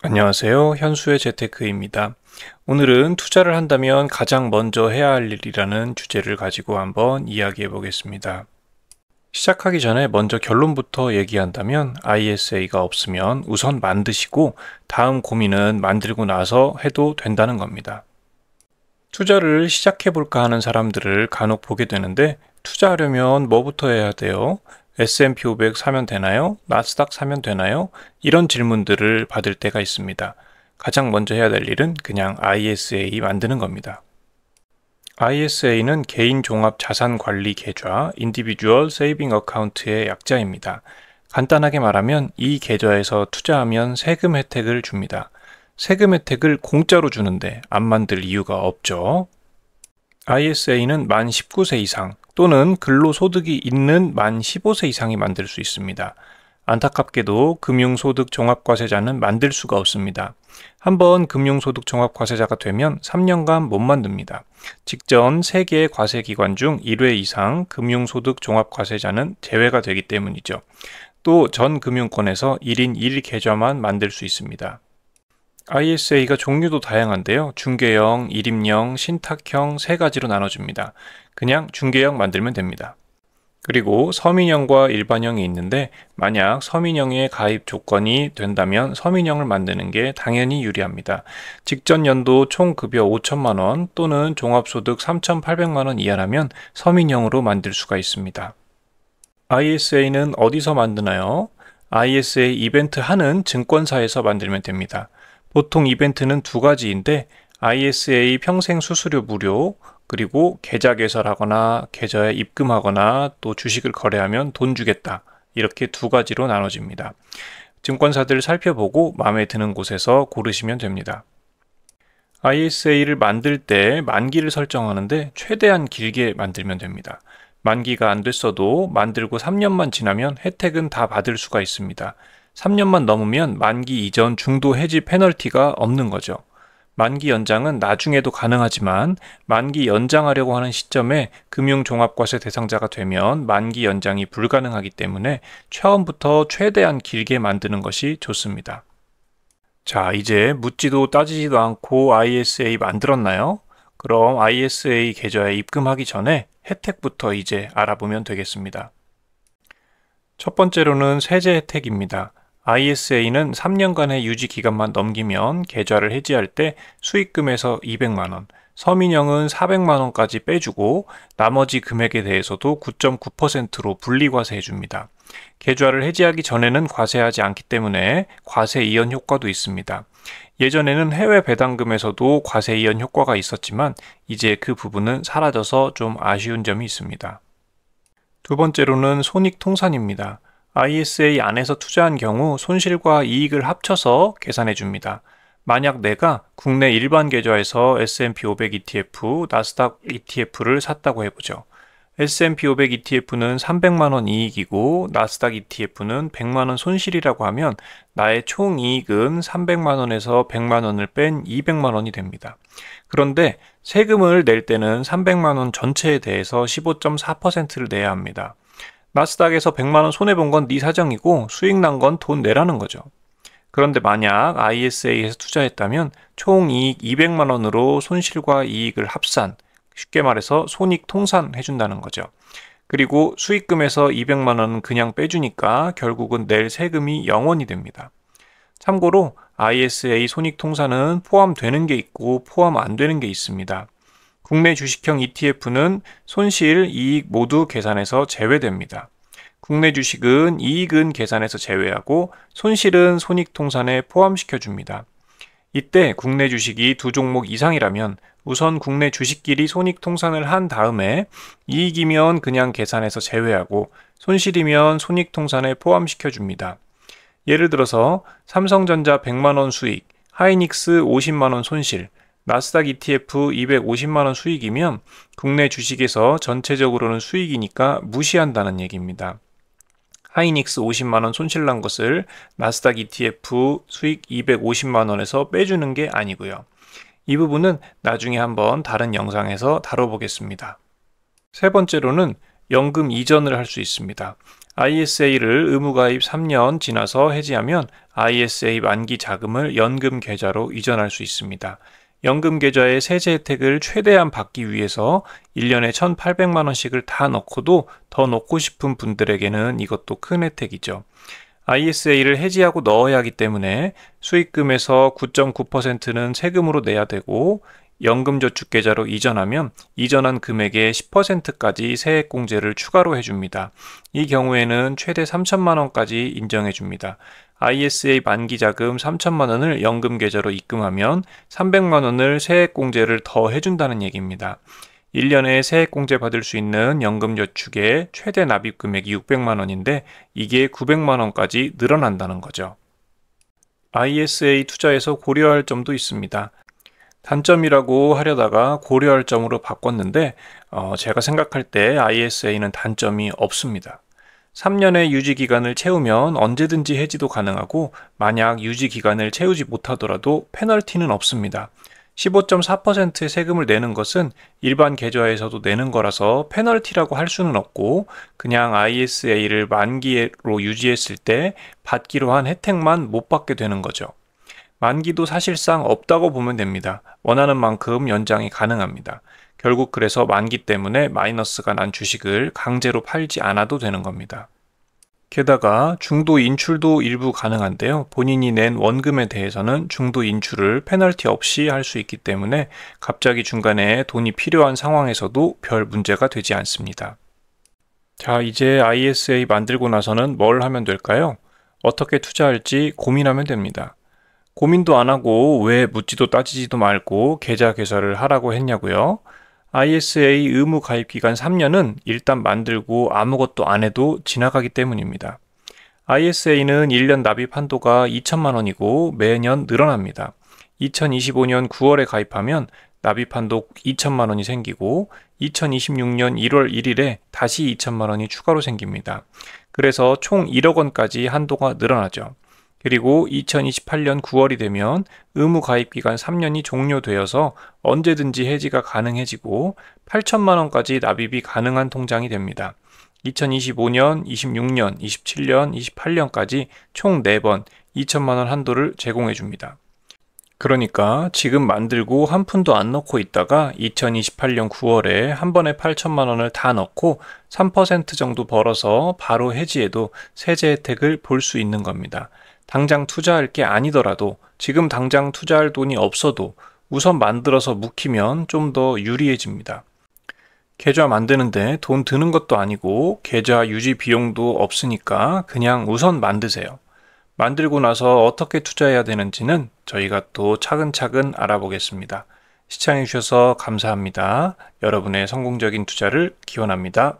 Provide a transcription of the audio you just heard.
안녕하세요. 현수의 재테크입니다. 오늘은 투자를 한다면 가장 먼저 해야 할 일이라는 주제를 가지고 한번 이야기해 보겠습니다. 시작하기 전에 먼저 결론부터 얘기한다면 ISA가 없으면 우선 만드시고 다음 고민은 만들고 나서 해도 된다는 겁니다. 투자를 시작해 볼까 하는 사람들을 간혹 보게 되는데 투자하려면 뭐부터 해야 돼요? S&P 500 사면 되나요? 나스닥 사면 되나요? 이런 질문들을 받을 때가 있습니다. 가장 먼저 해야 될 일은 그냥 ISA 만드는 겁니다. ISA는 개인 종합 자산 관리 계좌, Individual Saving Account의 약자입니다. 간단하게 말하면 이 계좌에서 투자하면 세금 혜택을 줍니다. 세금 혜택을 공짜로 주는데 안 만들 이유가 없죠. ISA는 만 19세 이상 또는 근로소득이 있는 만 15세 이상이 만들 수 있습니다. 안타깝게도 금융소득 종합과세자는 만들 수가 없습니다. 한번 금융소득 종합과세자가 되면 3년간 못 만듭니다. 직전 세계 과세기관 중 1회 이상 금융소득 종합과세자는 제외가 되기 때문이죠. 또 전 금융권에서 1인 1계좌만 만들 수 있습니다. ISA가 종류도 다양한데요. 중개형, 일임형, 신탁형 세 가지로 나눠집니다. 그냥 중개형 만들면 됩니다. 그리고 서민형과 일반형이 있는데 만약 서민형의 가입 조건이 된다면 서민형을 만드는 게 당연히 유리합니다. 직전 연도 총 급여 5천만 원 또는 종합소득 3,800만 원 이하라면 서민형으로 만들 수가 있습니다. ISA는 어디서 만드나요? ISA 이벤트 하는 증권사에서 만들면 됩니다. 보통 이벤트는 두 가지인데 ISA 평생 수수료 무료, 그리고 계좌 개설하거나 계좌에 입금하거나 또 주식을 거래하면 돈 주겠다. 이렇게 두 가지로 나눠집니다. 증권사들 살펴보고 마음에 드는 곳에서 고르시면 됩니다. ISA를 만들 때 만기를 설정하는데 최대한 길게 만들면 됩니다. 만기가 안 됐어도 만들고 3년만 지나면 혜택은 다 받을 수가 있습니다. 3년만 넘으면 만기 이전 중도 해지 페널티가 없는 거죠. 만기 연장은 나중에도 가능하지만 만기 연장하려고 하는 시점에 금융종합과세 대상자가 되면 만기 연장이 불가능하기 때문에 처음부터 최대한 길게 만드는 것이 좋습니다. 자, 이제 묻지도 따지지도 않고 ISA 만들었나요? 그럼 ISA 계좌에 입금하기 전에 혜택부터 이제 알아보면 되겠습니다. 첫 번째로는 세제 혜택입니다. ISA는 3년간의 유지 기간만 넘기면 계좌를 해지할 때 수익금에서 200만 원, 서민형은 400만 원까지 빼주고 나머지 금액에 대해서도 9.9%로 분리과세해 줍니다. 계좌를 해지하기 전에는 과세하지 않기 때문에 과세 이연 효과도 있습니다. 예전에는 해외 배당금에서도 과세 이연 효과가 있었지만 이제 그 부분은 사라져서 좀 아쉬운 점이 있습니다. 두 번째로는 손익통산입니다. ISA 안에서 투자한 경우 손실과 이익을 합쳐서 계산해 줍니다. 만약 내가 국내 일반 계좌에서 S&P 500 ETF, 나스닥 ETF를 샀다고 해보죠. S&P 500 ETF는 300만 원 이익이고 나스닥 ETF는 100만 원 손실이라고 하면 나의 총 이익은 300만 원에서 100만 원을 뺀 200만 원이 됩니다. 그런데 세금을 낼 때는 300만 원 전체에 대해서 15.4%를 내야 합니다. 나스닥에서 100만 원 손해본 건 네 사정이고 수익 난 건 돈 내라는 거죠. 그런데 만약 ISA에서 투자했다면 총 이익 200만 원으로 손실과 이익을 합산, 쉽게 말해서 손익 통산 해준다는 거죠. 그리고 수익금에서 200만 원은 그냥 빼주니까 결국은 낼 세금이 0원이 됩니다. 참고로 ISA 손익 통산은 포함되는 게 있고 포함 안 되는 게 있습니다. 국내 주식형 ETF는 손실, 이익 모두 계산해서 제외됩니다. 국내 주식은 이익은 계산해서 제외하고 손실은 손익통산에 포함시켜줍니다. 이때 국내 주식이 두 종목 이상이라면 우선 국내 주식끼리 손익통산을 한 다음에 이익이면 그냥 계산해서 제외하고 손실이면 손익통산에 포함시켜줍니다. 예를 들어서 삼성전자 100만원 수익, 하이닉스 50만원 손실, 나스닥 ETF 250만 원 수익이면 국내 주식에서 전체적으로는 수익이니까 무시한다는 얘기입니다. 하이닉스 50만 원 손실 난 것을 나스닥 ETF 수익 250만 원에서 빼주는 게 아니고요. 이 부분은 나중에 한번 다른 영상에서 다뤄보겠습니다. 세 번째로는 연금 이전을 할 수 있습니다. ISA를 의무가입 3년 지나서 해지하면 ISA 만기 자금을 연금 계좌로 이전할 수 있습니다. 연금 계좌의 세제 혜택을 최대한 받기 위해서 1년에 1,800만 원씩을 다 넣고도 더 넣고 싶은 분들에게는 이것도 큰 혜택이죠. ISA를 해지하고 넣어야 하기 때문에 수익금에서 9.9%는 세금으로 내야 되고 연금저축계좌로 이전하면 이전한 금액의 10%까지 세액공제를 추가로 해줍니다. 이 경우에는 최대 3천만 원까지 인정해줍니다. ISA 만기자금 3천만 원을 연금계좌로 입금하면 300만 원을 세액공제를 더 해준다는 얘기입니다. 1년에 세액공제 받을 수 있는 연금저축의 최대 납입금액이 600만 원인데 이게 900만 원까지 늘어난다는 거죠. ISA 투자에서 고려할 점도 있습니다. 단점이라고 하려다가 고려할 점으로 바꿨는데 제가 생각할 때 ISA는 단점이 없습니다. 3년의 유지기간을 채우면 언제든지 해지도 가능하고 만약 유지기간을 채우지 못하더라도 페널티는 없습니다. 15.4%의 세금을 내는 것은 일반 계좌에서도 내는 거라서 페널티라고 할 수는 없고 그냥 ISA를 만기로 유지했을 때 받기로 한 혜택만 못 받게 되는 거죠. 만기도 사실상 없다고 보면 됩니다. 원하는 만큼 연장이 가능합니다. 결국 그래서 만기 때문에 마이너스가 난 주식을 강제로 팔지 않아도 되는 겁니다. 게다가 중도 인출도 일부 가능한데요. 본인이 낸 원금에 대해서는 중도 인출을 페널티 없이 할 수 있기 때문에 갑자기 중간에 돈이 필요한 상황에서도 별 문제가 되지 않습니다. 자, 이제 ISA 만들고 나서는 뭘 하면 될까요? 어떻게 투자할지 고민하면 됩니다. 고민도 안 하고 왜 묻지도 따지지도 말고 계좌 개설을 하라고 했냐고요? ISA 의무 가입 기간 3년은 일단 만들고 아무것도 안 해도 지나가기 때문입니다. ISA는 1년 납입 한도가 2천만 원이고 매년 늘어납니다. 2025년 9월에 가입하면 납입 한도 2천만 원이 생기고 2026년 1월 1일에 다시 2천만 원이 추가로 생깁니다. 그래서 총 1억 원까지 한도가 늘어나죠. 그리고 2028년 9월이 되면 의무 가입 기간 3년이 종료되어서 언제든지 해지가 가능해지고 8천만 원까지 납입이 가능한 통장이 됩니다. 2025년, 26년, 27년, 28년까지 총 4번 2천만 원 한도를 제공해 줍니다. 그러니까 지금 만들고 한 푼도 안 넣고 있다가 2028년 9월에 한 번에 8천만 원을 다 넣고 3% 정도 벌어서 바로 해지해도 세제 혜택을 볼 수 있는 겁니다. 당장 투자할 게 아니더라도 지금 당장 투자할 돈이 없어도 우선 만들어서 묵히면 좀 더 유리해집니다. 계좌 만드는데 돈 드는 것도 아니고 계좌 유지 비용도 없으니까 그냥 우선 만드세요. 만들고 나서 어떻게 투자해야 되는지는 저희가 또 차근차근 알아보겠습니다. 시청해 주셔서 감사합니다. 여러분의 성공적인 투자를 기원합니다.